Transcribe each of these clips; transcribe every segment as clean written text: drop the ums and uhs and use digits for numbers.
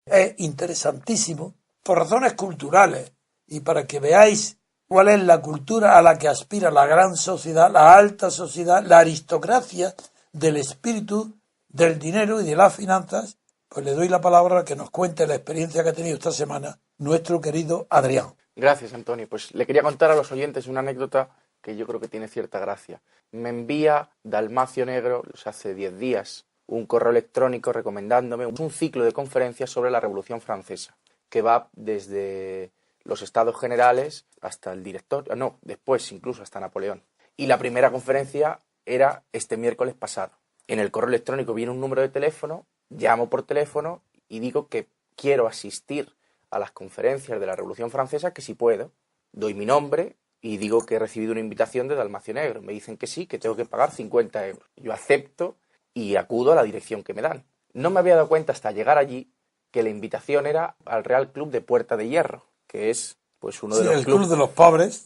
Es interesantísimo por razones culturales y para que veáis cuál es la cultura a la que aspira la gran sociedad, la alta sociedad, la aristocracia del espíritu, del dinero y de las finanzas. Pues le doy la palabra a que nos cuente la experiencia que ha tenido esta semana nuestro querido Adrián. Gracias, Antonio. Pues le quería contar a los oyentes una anécdota que yo creo que tiene cierta gracia. Me envía Dalmacio Negro, hace 10 días, un correo electrónico recomendándome un ciclo de conferencias sobre la Revolución Francesa, que va desde los Estados Generales hasta el director, después incluso hasta Napoleón. Y la primera conferencia era este miércoles pasado. En el correo electrónico viene un número de teléfono, llamo por teléfono y digo que quiero asistir a las conferencias de la Revolución Francesa, que si puedo. Doy mi nombre y digo que he recibido una invitación de Dalmacio Negro. Me dicen que sí, que tengo que pagar 50 euros. Yo acepto y acudo a la dirección que me dan. No me había dado cuenta hasta llegar allí que la invitación era al Real Club de Puerta de Hierro, que es pues uno de los el club de los pobres.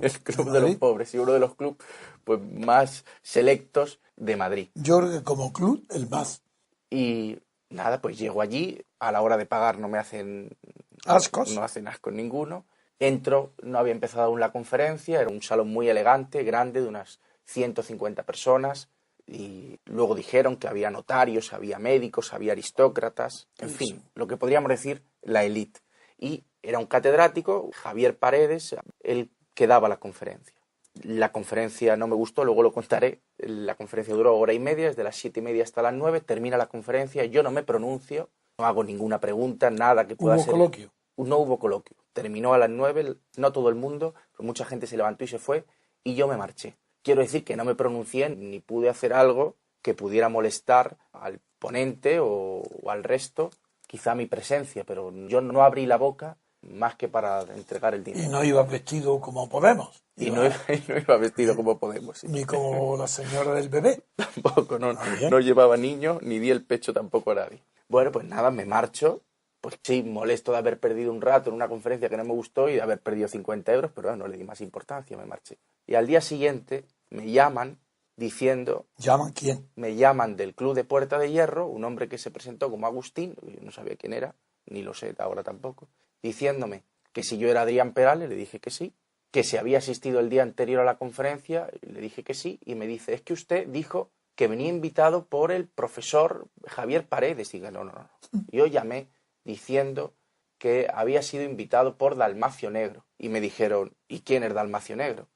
El club de los pobres y uno de los clubes pues más selectos de Madrid. Yo creo que como club el más. Y nada, pues llego allí, a la hora de pagar no me hacen ascos. No hacen ascos ninguno. Entro, no había empezado aún la conferencia, era un salón muy elegante, grande, de unas 150 personas. Y luego dijeron que había notarios, había médicos, había aristócratas, en fin, lo que podríamos decir la élite. Y era un catedrático, Javier Paredes, el que daba la conferencia. La conferencia no me gustó, luego lo contaré. La conferencia duró 1h30, desde las 7:30 hasta las 9, termina la conferencia, yo no me pronuncio, no hago ninguna pregunta, nada que pueda ser. ¿Hubo coloquio? No hubo coloquio. Terminó a las 9, no todo el mundo, pero mucha gente se levantó y se fue, y yo me marché. Quiero decir que no me pronuncié ni pude hacer algo que pudiera molestar al ponente o al resto, quizá mi presencia, pero yo no abrí la boca más que para entregar el dinero. Y no ibas vestido como Podemos. Y no iba vestido como Podemos. Sí. Ni como la señora del bebé. Tampoco, no llevaba niño, ni di el pecho tampoco a nadie. Bueno, pues nada, me marcho. Pues sí, molesto de haber perdido un rato en una conferencia que no me gustó y de haber perdido 50 euros, pero no le di más importancia, me marché. Y al día siguiente me llaman diciendo... ¿Llaman quién? Me llaman del Club de Puerta de Hierro, un hombre que se presentó como Agustín, yo no sabía quién era, ni lo sé ahora tampoco, diciéndome que si yo era Adrián Perales, le dije que sí, que si había asistido el día anterior a la conferencia, le dije que sí, y me dice, es que usted dijo que venía invitado por el profesor Javier Paredes. Y digo, no. Yo llamé diciendo que había sido invitado por Dalmacio Negro. Y me dijeron, ¿y quién es Dalmacio Negro?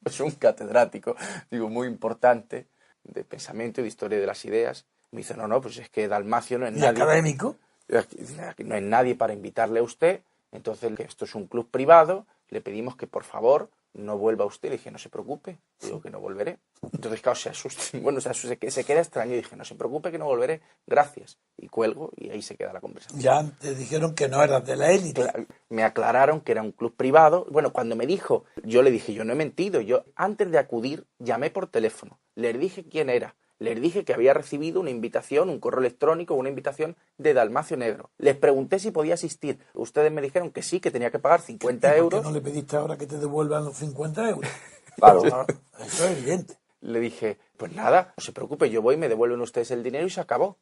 Es un catedrático, digo, muy importante, de pensamiento y de historia de las ideas. Me dice, no, pues es que Dalmacio no es nadie. ¿Y académico? No es nadie para invitarle a usted. Entonces, esto es un club privado, le pedimos que por favor no vuelva usted. Le dije, no se preocupe, digo que no volveré. Entonces, claro, se asusta, se queda extraño. Y dije, no se preocupe que no volveré, gracias. Y cuelgo y ahí se queda la conversación. Ya te dijeron que no eras de la élite. Me aclararon que era un club privado. Bueno, cuando me dijo, yo le dije, yo no he mentido. Yo antes de acudir llamé por teléfono, les dije quién era. Les dije que había recibido una invitación, un correo electrónico, una invitación de Dalmacio Negro. Les pregunté si podía asistir. Ustedes me dijeron que sí, que tenía que pagar 50 euros. ¿Por qué no le pediste ahora que te devuelvan los 50 euros? Claro. Eso es evidente. Le dije, pues nada, no se preocupe, yo voy, me devuelven ustedes el dinero y se acabó.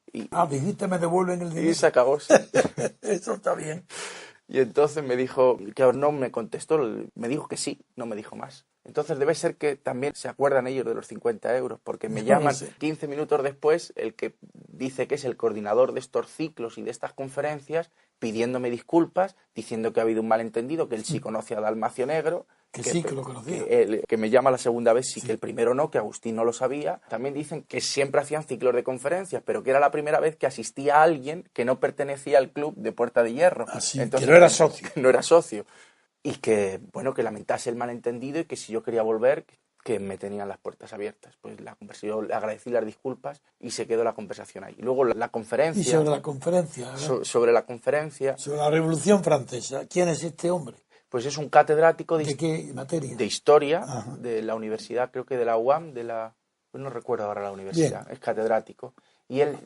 Dijiste me devuelven el dinero. Y se acabó, sí. Eso está bien. Y entonces me dijo, que no me contestó, me dijo que sí, no me dijo más. Entonces debe ser que también se acuerdan ellos de los 50 euros, porque me llaman 15 minutos después el que dice que es el coordinador de estos ciclos y de estas conferencias, pidiéndome disculpas, diciendo que ha habido un malentendido, que él sí conoce a Dalmacio Negro. Que sí, que lo conocía. Que me llama la segunda vez, sí, que el primero no, que Agustín no lo sabía. También dicen que siempre hacían ciclos de conferencias, pero que era la primera vez que asistía a alguien que no pertenecía al club de Puerta de Hierro. Así, entonces, que no era socio. No era socio. Y que, bueno, que lamentase el malentendido y que si yo quería volver, que me tenían las puertas abiertas. Pues yo le agradecí las disculpas y se quedó la conversación ahí. Luego la conferencia... ¿Y sobre la conferencia? Sobre la conferencia... Sobre la Revolución Francesa. ¿Quién es este hombre? Pues es un catedrático ¿De qué materia? De historia. Ajá. De la universidad, creo que de la UAM, pues no recuerdo ahora la universidad. Bien. Es catedrático. Y él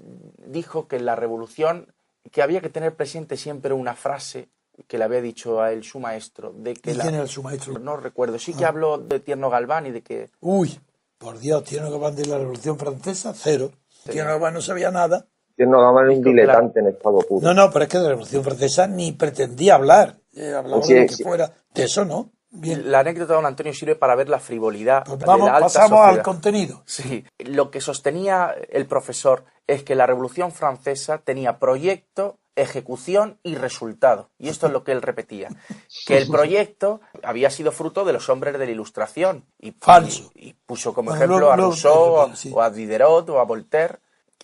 dijo que en la revolución, que había que tener presente siempre una frase que le había dicho a él su maestro. De que ¿Quién era su maestro? No recuerdo. Sí que habló de Tierno Galván y de que... Uy, por Dios, Tierno Galván de la Revolución Francesa, cero. Sí. Tierno Galván no sabía nada. Yo no daba un Dijo que diletante en estado puro. No, pero es que de la Revolución Francesa ni pretendía hablar. Hablaba de lo Sí, que sí. fuera. De eso no. Bien, la anécdota de don Antonio sirve para ver la frivolidad pues de la alta pasamos al sociedad. contenido. Sí, lo que sostenía el profesor es que la Revolución Francesa tenía proyecto, ejecución y resultado. Y esto es lo que él repetía, que el proyecto había sido fruto de los hombres de la Ilustración. Falso. Y puso como Bueno, ejemplo a Rousseau sí. o a Diderot o a Voltaire.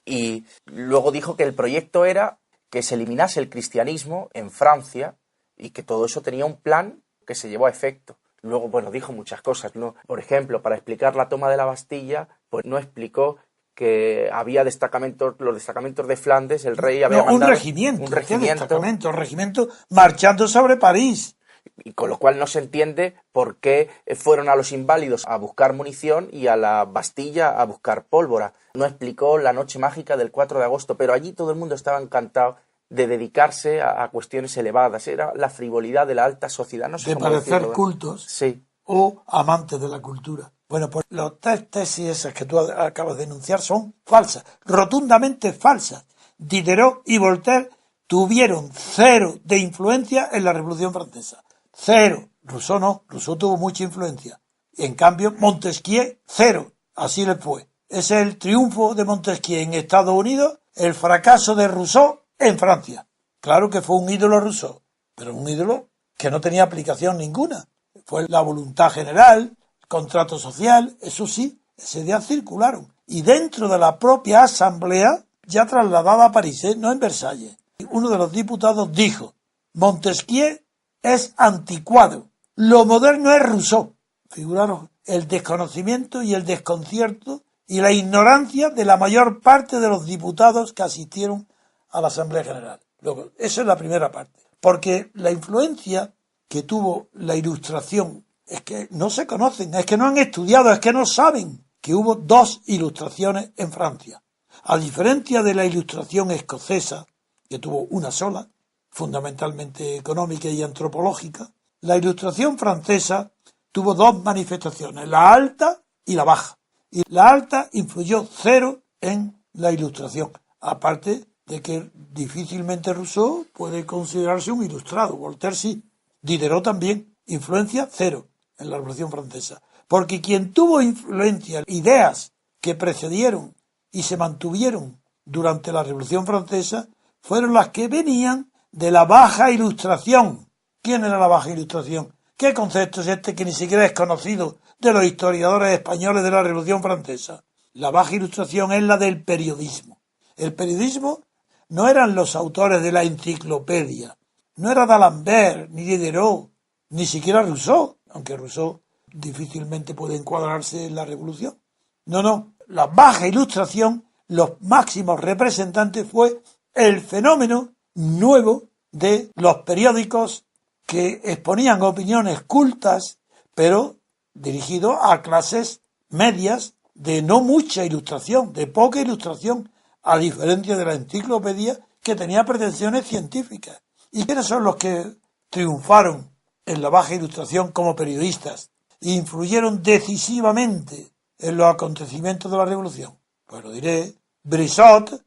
Y luego dijo que el proyecto era que se eliminase el cristianismo en Francia y que todo eso tenía un plan que se llevó a efecto. Luego, bueno, dijo muchas cosas, ¿no? Por ejemplo, para explicar la toma de la Bastilla, pues no explicó que había destacamentos, los destacamentos de Flandes, el rey había mandado un regimiento. ¿Qué destacamento? Un regimiento marchando sobre París. Y con lo cual no se entiende por qué fueron a los Inválidos a buscar munición y a la Bastilla a buscar pólvora. No explicó la noche mágica del 4 de agosto, pero allí todo el mundo estaba encantado de dedicarse a cuestiones elevadas. Era la frivolidad de la alta sociedad. No sé de cómo parecer decirlo. cultos. Sí. O amantes de la cultura. Bueno, pues las tesis esas que tú acabas de enunciar son falsas, rotundamente falsas. Diderot y Voltaire tuvieron cero de influencia en la Revolución Francesa. Cero. Rousseau no. Rousseau tuvo mucha influencia. En cambio, Montesquieu, cero. Así le fue. Ese es el triunfo de Montesquieu en Estados Unidos, el fracaso de Rousseau en Francia. Claro que fue un ídolo Rousseau, pero un ídolo que no tenía aplicación ninguna. Fue la voluntad general, contrato social, eso sí, ese día circularon. Y dentro de la propia asamblea, ya trasladada a París, no en Versalles, uno de los diputados dijo: Montesquieu es anticuado, lo moderno es Rousseau. Figuraron el desconocimiento y el desconcierto y la ignorancia de la mayor parte de los diputados que asistieron a la Asamblea General. Luego, eso es la primera parte. Porque la influencia que tuvo la Ilustración es que no se conocen, es que no han estudiado, es que no saben que hubo dos ilustraciones en Francia. A diferencia de la Ilustración escocesa, que tuvo una sola, fundamentalmente económica y antropológica, la Ilustración francesa tuvo dos manifestaciones, la alta y la baja. Y la alta influyó cero en la Ilustración, aparte de que difícilmente Rousseau puede considerarse un ilustrado, Voltaire sí, Diderot también, influencia cero en la Revolución Francesa, porque quien tuvo influencia, ideas que precedieron y se mantuvieron durante la Revolución Francesa, fueron las que venían de la baja Ilustración. ¿Quién era la baja Ilustración? ¿Qué concepto es este que ni siquiera es conocido de los historiadores españoles de la Revolución Francesa? La baja Ilustración es la del periodismo. El periodismo no eran los autores de la enciclopedia, no era d'Alembert, ni Diderot, ni siquiera Rousseau, aunque Rousseau difícilmente puede encuadrarse en la Revolución. No, la baja Ilustración, los máximos representantes fue el fenómeno nuevo de los periódicos que exponían opiniones cultas, pero dirigidos a clases medias de no mucha ilustración, de poca ilustración, a diferencia de la enciclopedia que tenía pretensiones científicas. ¿Y quiénes son los que triunfaron en la baja Ilustración como periodistas e influyeron decisivamente en los acontecimientos de la Revolución? Pues lo diré: Brissot,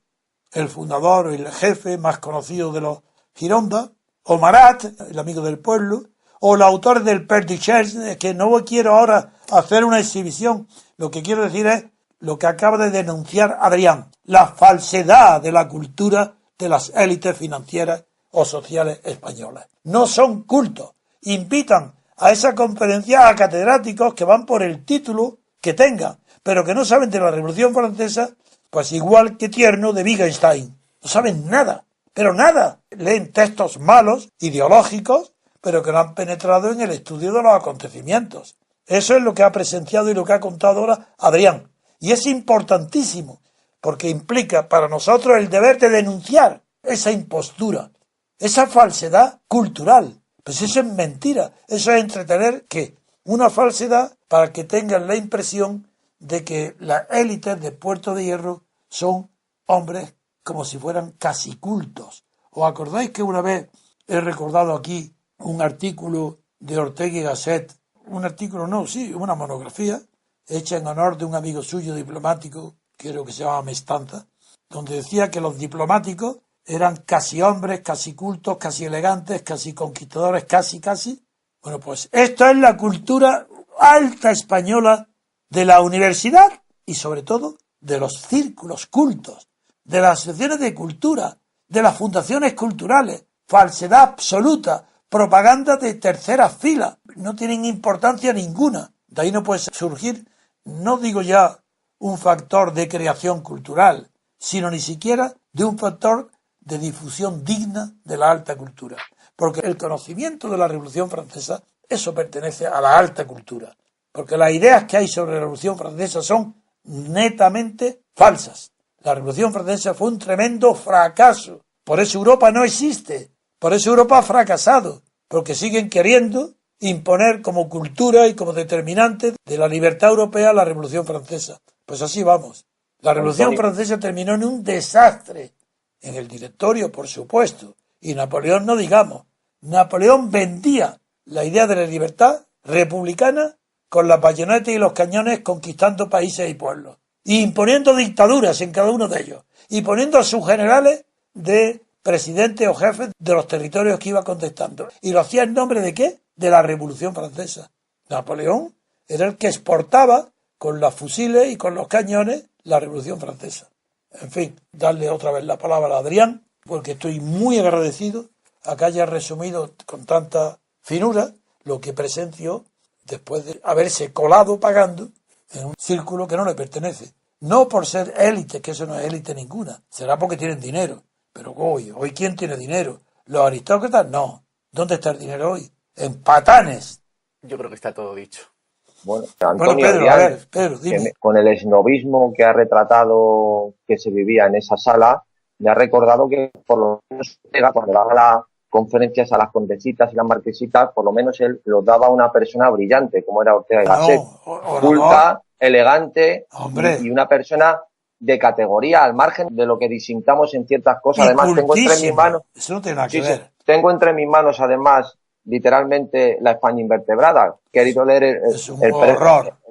el fundador, el jefe más conocido de los Gironda, o Marat, el amigo del pueblo, o los autores del Père Duchesne, que no quiero ahora hacer una exhibición, lo que quiero decir es lo que acaba de denunciar Adrián, la falsedad de la cultura de las élites financieras o sociales españolas. No son cultos, invitan a esa conferencia a catedráticos que van por el título que tengan, pero que no saben de la Revolución Francesa, pues igual que Tierno de Wittgenstein. No saben nada, pero nada. Leen textos malos, ideológicos, pero que no han penetrado en el estudio de los acontecimientos. Eso es lo que ha presenciado y lo que ha contado ahora Adrián. Y es importantísimo, porque implica para nosotros el deber de denunciar esa impostura, esa falsedad cultural. Pues eso es mentira, eso es entretener ¿qué? Una falsedad para que tengan la impresión de que las élites de Puerto de Hierro son hombres como si fueran casi cultos. ¿Os acordáis que una vez he recordado aquí un artículo de Ortega y Gasset? Un artículo, no, sí, una monografía hecha en honor de un amigo suyo diplomático, creo que se llama Mestanza, donde decía que los diplomáticos eran casi hombres, casi cultos, casi elegantes, casi conquistadores, casi. Bueno, pues esto es la cultura alta española de la universidad y sobre todo de los círculos cultos, de las asociaciones de cultura, de las fundaciones culturales. Falsedad absoluta, propaganda de tercera fila, no tienen importancia ninguna. De ahí no puede surgir, no digo ya un factor de creación cultural, sino ni siquiera de un factor de difusión digna de la alta cultura. Porque el conocimiento de la Revolución Francesa, eso pertenece a la alta cultura. Porque las ideas que hay sobre la Revolución Francesa son netamente falsas. La Revolución Francesa fue un tremendo fracaso. Por eso Europa no existe. Por eso Europa ha fracasado. Porque siguen queriendo imponer como cultura y como determinante de la libertad europea la Revolución Francesa. Pues así vamos. La Revolución Francesa terminó en un desastre. En el directorio, por supuesto. Y Napoleón no digamos. Napoleón vendía la idea de la libertad republicana con las bayonetas y los cañones conquistando países y pueblos. Y imponiendo dictaduras en cada uno de ellos. Y poniendo a sus generales de presidentes o jefes de los territorios que iba contestando. ¿Y lo hacía en nombre de qué? De la Revolución Francesa. Napoleón era el que exportaba con los fusiles y con los cañones la Revolución Francesa. En fin, darle otra vez la palabra a Adrián, porque estoy muy agradecido a que haya resumido con tanta finura lo que presenció después de haberse colado pagando en un círculo que no le pertenece. No por ser élite, que eso no es élite ninguna, será porque tienen dinero. Pero hoy ¿quién tiene dinero? ¿Los aristócratas? No. ¿Dónde está el dinero hoy? En patanes. Yo creo que está todo dicho. Bueno, Antonio, Pedro, a ver, Pedro, dime. Con el esnobismo que ha retratado que se vivía en esa sala, me ha recordado que por lo menos cuando daba las conferencias a las condesitas y las marquesitas, por lo menos él lo daba a una persona brillante, como era Ortega y Gasset, culta, elegante y una persona de categoría, al margen de lo que disintamos en ciertas cosas. Además, tengo entre mis manos, eso no tiene nada que ver. tengo entre mis manos, además, literalmente la España invertebrada. He querido leer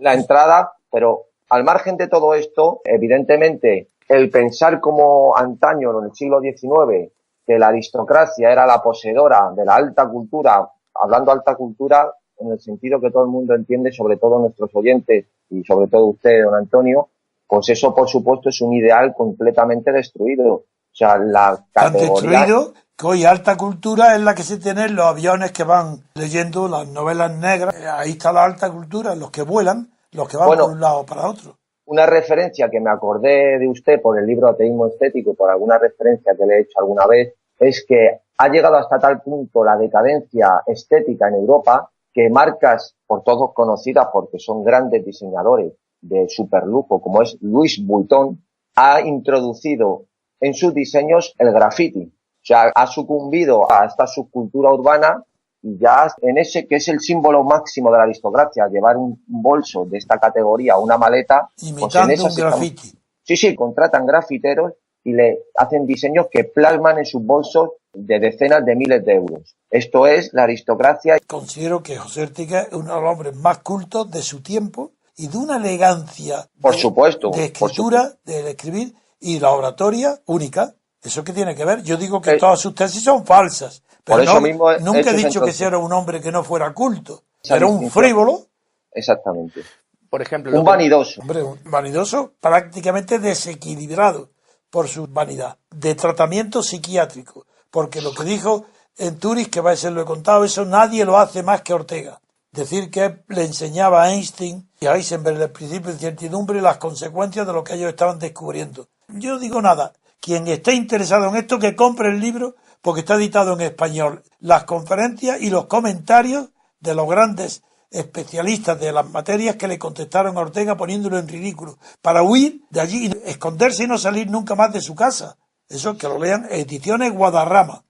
la entrada, pero al margen de todo esto, evidentemente, el pensar como antaño, en el siglo XIX, que la aristocracia era la poseedora de la alta cultura, hablando alta cultura en el sentido que todo el mundo entiende, sobre todo nuestros oyentes y sobre todo usted, don Antonio, pues eso, por supuesto, es un ideal completamente destruido. O sea, la categoría... Tan destruido que hoy alta cultura es la que se tienen los aviones que van leyendo las novelas negras. Ahí está la alta cultura, los que vuelan, los que van por un lado para otro. Una referencia que me acordé de usted por el libro Ateísmo Estético y por alguna referencia que le he hecho alguna vez, es que ha llegado hasta tal punto la decadencia estética en Europa que marcas por todos conocidas porque son grandes diseñadores de superlujo, como es Louis Vuitton, ha introducido en sus diseños el graffiti. O sea, ha sucumbido a esta subcultura urbana y ya en ese que es el símbolo máximo de la aristocracia, llevar un bolso de esta categoría, una maleta, imitando pues un graffiti. Sí, contratan grafiteros y le hacen diseños que plasman en sus bolsos de decenas de miles de euros. Esto es la aristocracia. Considero que José Ortega es uno de los hombres más cultos de su tiempo y de una elegancia por supuesto, de escritura, de escribir y la oratoria única. ¿Eso qué tiene que ver? Yo digo que todas sus tesis son falsas. Pero por eso mismo nunca he dicho que era un hombre que no fuera culto. Era un frívolo. Exactamente. Por ejemplo, un vanidoso. Hombre, un vanidoso prácticamente desequilibrado por su vanidad. De tratamiento psiquiátrico. Porque lo que dijo en Túnez, que va a ser lo he contado, eso nadie lo hace más que Ortega. Decir que le enseñaba a Einstein y a Heisenberg el principio de incertidumbre y las consecuencias de lo que ellos estaban descubriendo. Yo no digo nada. Quien esté interesado en esto, que compre el libro, porque está editado en español. Las conferencias y los comentarios de los grandes especialistas de las materias que le contestaron a Ortega poniéndolo en ridículo, para huir de allí, esconderse y no salir nunca más de su casa. Eso que lo lean, Ediciones Guadarrama.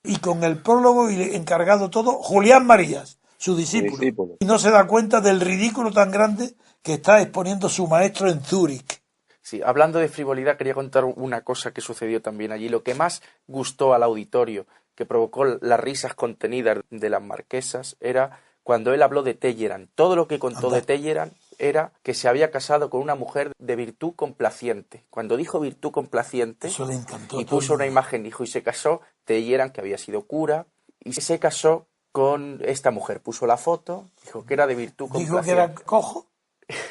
Y con el prólogo y encargado todo, Julián Marías, su discípulo. Y no se da cuenta del ridículo tan grande que está exponiendo su maestro en Zúrich. Sí, hablando de frivolidad, quería contar una cosa que sucedió también allí. Lo que más gustó al auditorio, que provocó las risas contenidas de las marquesas, era cuando él habló de Talleyrand. Todo lo que contó de Talleyrand era que se había casado con una mujer de virtud complaciente. Cuando dijo virtud complaciente, Eso le encantó. y puso una imagen, dijo, y se casó, Telleran, que había sido cura, y se casó con esta mujer. Puso la foto, dijo que era de virtud complaciente. ¿Dijo que era cojo?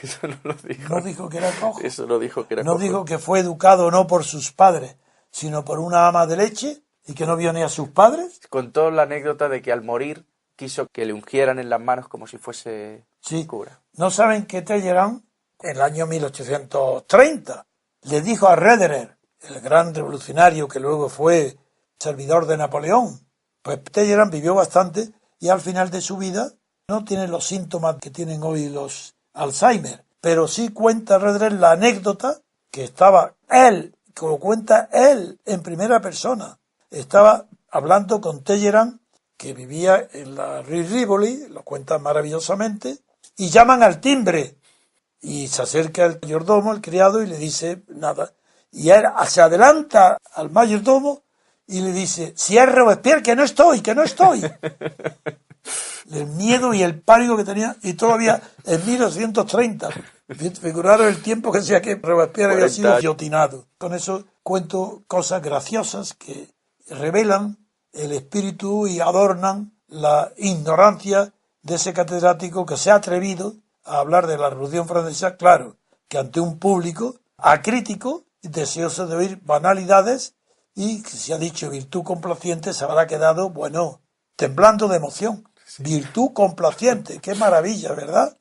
Eso no lo dijo. No dijo que era cojo. Eso no dijo que era No cojo. dijo que fue educado no por sus padres, sino por una ama de leche y que no vio ni a sus padres. Contó la anécdota de que al morir quiso que le ungieran en las manos como si fuese Sí. cura. No saben que Talleyrand, en el año 1830, le dijo a Roederer, el gran revolucionario que luego fue servidor de Napoleón. Pues Talleyrand vivió bastante y al final de su vida no tiene los síntomas que tienen hoy los Alzheimer. Pero sí cuenta Roederer la anécdota que estaba él, que lo cuenta él en primera persona. Estaba hablando con Talleyrand, que vivía en la Rue Rivoli, lo cuenta maravillosamente, y llaman al timbre. Y se acerca el mayordomo, el criado, y le dice nada. Y él se adelanta al mayordomo y le dice, si es Robespierre, que no estoy, que no estoy. El miedo y el pánico que tenía, y todavía en 1830. Figuraron el tiempo que decía que Robespierre había sido guillotinado. Con eso cuento cosas graciosas que revelan el espíritu y adornan la ignorancia de ese catedrático que se ha atrevido a hablar de la Revolución Francesa, claro, que ante un público acrítico, deseoso de oír banalidades, y que se ha dicho virtud complaciente, se habrá quedado, bueno, temblando de emoción. Virtud complaciente, qué maravilla, ¿verdad?